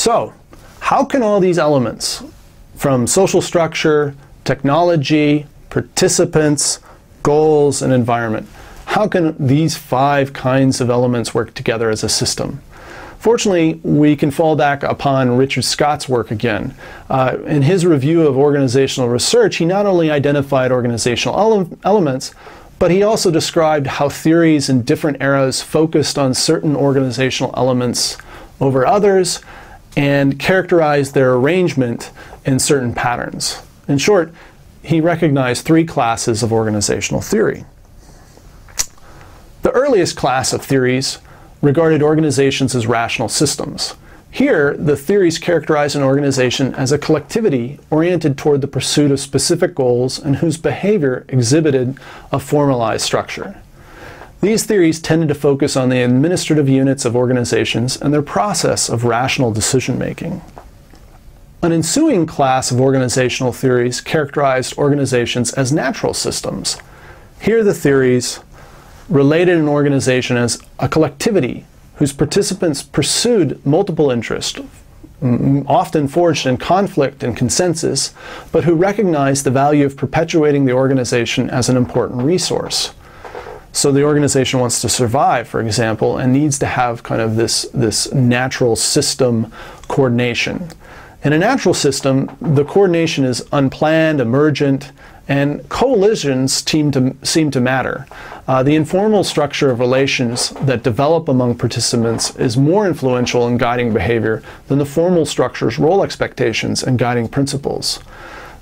So, how can all these elements, from social structure, technology, participants, goals, and environment, how can these 5 kinds of elements work together as a system? Fortunately, we can fall back upon Richard Scott's work again. In his review of organizational research, he not only identified organizational elements, but he also described how theories in different eras focused on certain organizational elements over others and characterized their arrangement in certain patterns. In short, he recognized 3 classes of organizational theory. The earliest class of theories regarded organizations as rational systems. Here, the theories characterize an organization as a collectivity oriented toward the pursuit of specific goals and whose behavior exhibited a formalized structure. These theories tended to focus on the administrative units of organizations and their process of rational decision-making. An ensuing class of organizational theories characterized organizations as natural systems. Here, the theories related an organization as a collectivity whose participants pursued multiple interests, often forged in conflict and consensus, but who recognized the value of perpetuating the organization as an important resource. So the organization wants to survive, for example, and needs to have kind of this natural system coordination. In a natural system, the coordination is unplanned, emergent, and coalitions seem to matter. The informal structure of relations that develop among participants is more influential in guiding behavior than the formal structure's role expectations and guiding principles.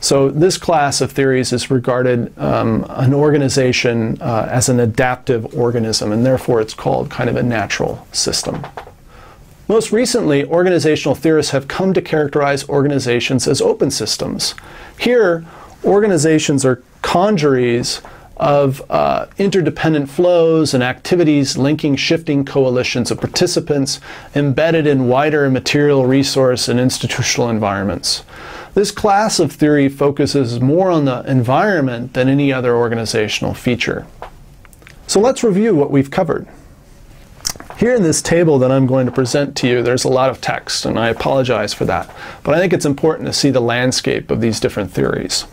So this class of theories is regarded an organization as an adaptive organism, and therefore it's called kind of a natural system. Most recently, organizational theorists have come to characterize organizations as open systems. Here, organizations are congeries of interdependent flows and activities linking shifting coalitions of participants embedded in wider material resource and institutional environments. This class of theory focuses more on the environment than any other organizational feature. So let's review what we've covered. Here in this table that I'm going to present to you, there's a lot of text, and I apologize for that. But I think it's important to see the landscape of these different theories.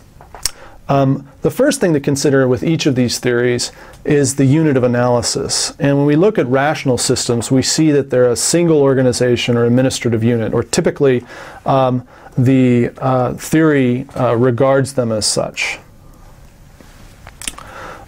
The first thing to consider with each of these theories is the unit of analysis. And when we look at rational systems, we see that they're a single organization or administrative unit, or typically the theory regards them as such.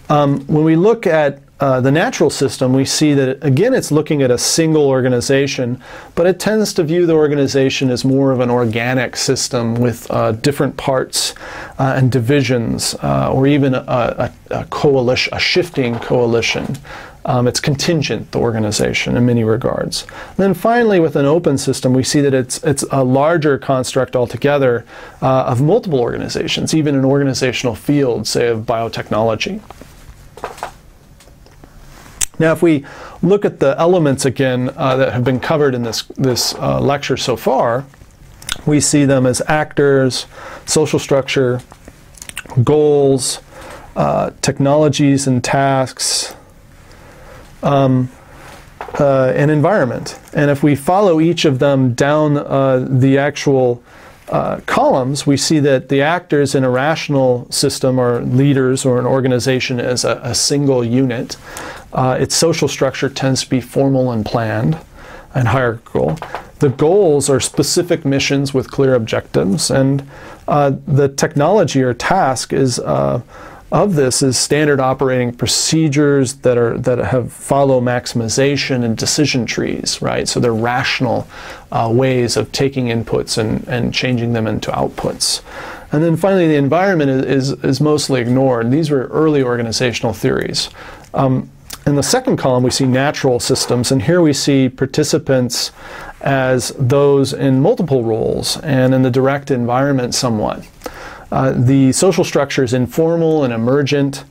When we look at the natural system, we see that, again, it's looking at a single organization, but it tends to view the organization as more of an organic system with different parts and divisions, or even a coalition, a shifting coalition. It's contingent, the organization, in many regards. And then finally, with an open system, we see that it's a larger construct altogether of multiple organizations, even in organizational fields, say, of biotechnology. Now, if we look at the elements again that have been covered in this lecture so far, we see them as actors, social structure, goals, technologies and tasks, and environment. And if we follow each of them down the actual columns, we see that the actors in a rational system are leaders, or an organization as a single unit. Its social structure tends to be formal and planned and hierarchical. The goals are specific missions with clear objectives, and the technology or task is of this is standard operating procedures that follow maximization and decision trees, right? So they're rational ways of taking inputs and changing them into outputs. And then finally, the environment is mostly ignored. These were early organizational theories. In the second column, we see natural systems, and here we see participants as those in multiple roles and in the direct environment somewhat. The social structure is informal and emergent,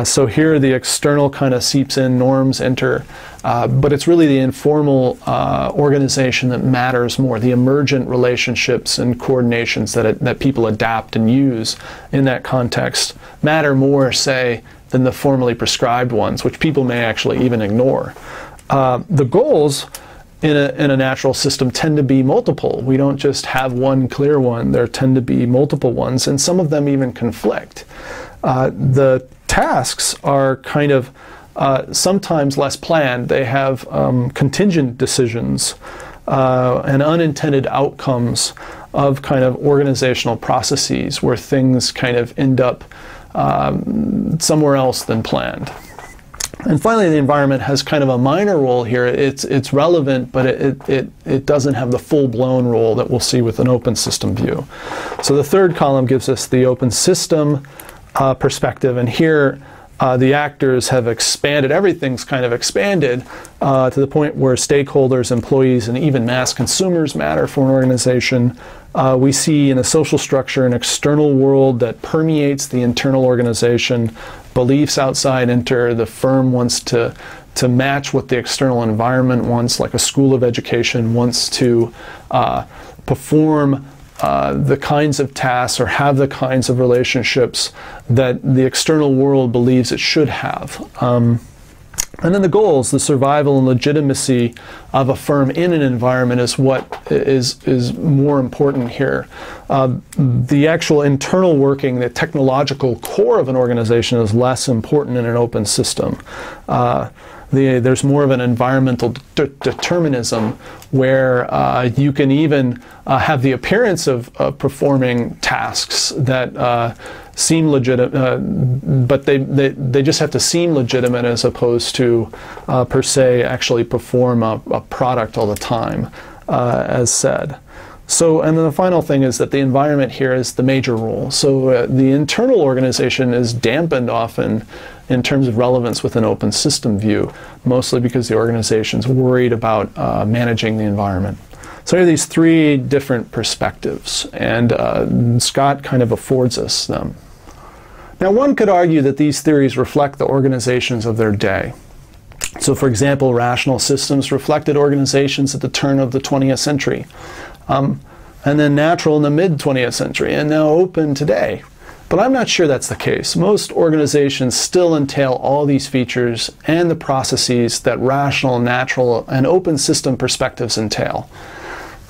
so here the external kind of seeps in, norms enter, but it's really the informal organization that matters more, the emergent relationships and coordinations that people adapt and use in that context matter more, say, than the formally prescribed ones, which people may actually even ignore. The goals in a natural system tend to be multiple. We don't just have one clear one. There tend to be multiple ones, and some of them even conflict. The tasks are kind of sometimes less planned. They have contingent decisions and unintended outcomes of kind of organizational processes where things kind of end up somewhere else than planned. And finally, the environment has kind of a minor role here. It's relevant, but it doesn't have the full-blown role that we'll see with an open system view. So the third column gives us the open system perspective, and here the actors have expanded. Everything's kind of expanded to the point where stakeholders, employees, and even mass consumers matter for an organization. We see in the social structure an external world that permeates the internal organization. Beliefs outside enter. The firm wants to match what the external environment wants, like a school of education wants to perform the kinds of tasks or have the kinds of relationships that the external world believes it should have. And then the goals, the survival and legitimacy of a firm in an environment is what is more important here. The actual internal working, the technological core of an organization is less important in an open system. There's more of an environmental determinism where you can even have the appearance of performing tasks that seem legitimate, but they just have to seem legitimate as opposed to per se actually perform a product all the time, as said. So, and then the final thing is that the environment here is the major role. So the internal organization is dampened often in terms of relevance with an open system view, mostly because the organization's worried about managing the environment. So here are these three different perspectives, and Scott kind of affords us them. Now, one could argue that these theories reflect the organizations of their day. So, for example, rational systems reflected organizations at the turn of the 20th century, and then natural in the mid-20th century, and now open today. But I'm not sure that's the case. Most organizations still entail all these features and the processes that rational, natural, and open system perspectives entail.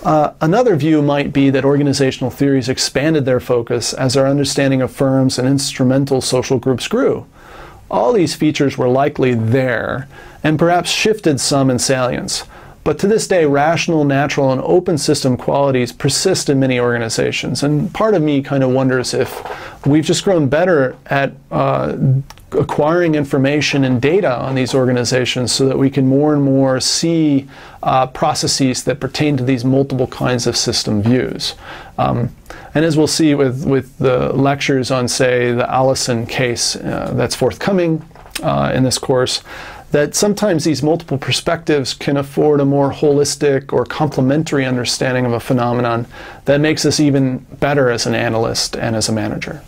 Another view might be that organizational theories expanded their focus as our understanding of firms and instrumental social groups grew. All these features were likely there and perhaps shifted some in salience. But to this day, rational, natural, and open system qualities persist in many organizations. And part of me kind of wonders if we've just grown better at acquiring information and data on these organizations so that we can more and more see processes that pertain to these multiple kinds of system views. And as we'll see with the lectures on, say, the Allison case that's forthcoming in this course, that sometimes these multiple perspectives can afford a more holistic or complementary understanding of a phenomenon that makes us even better as an analyst and as a manager.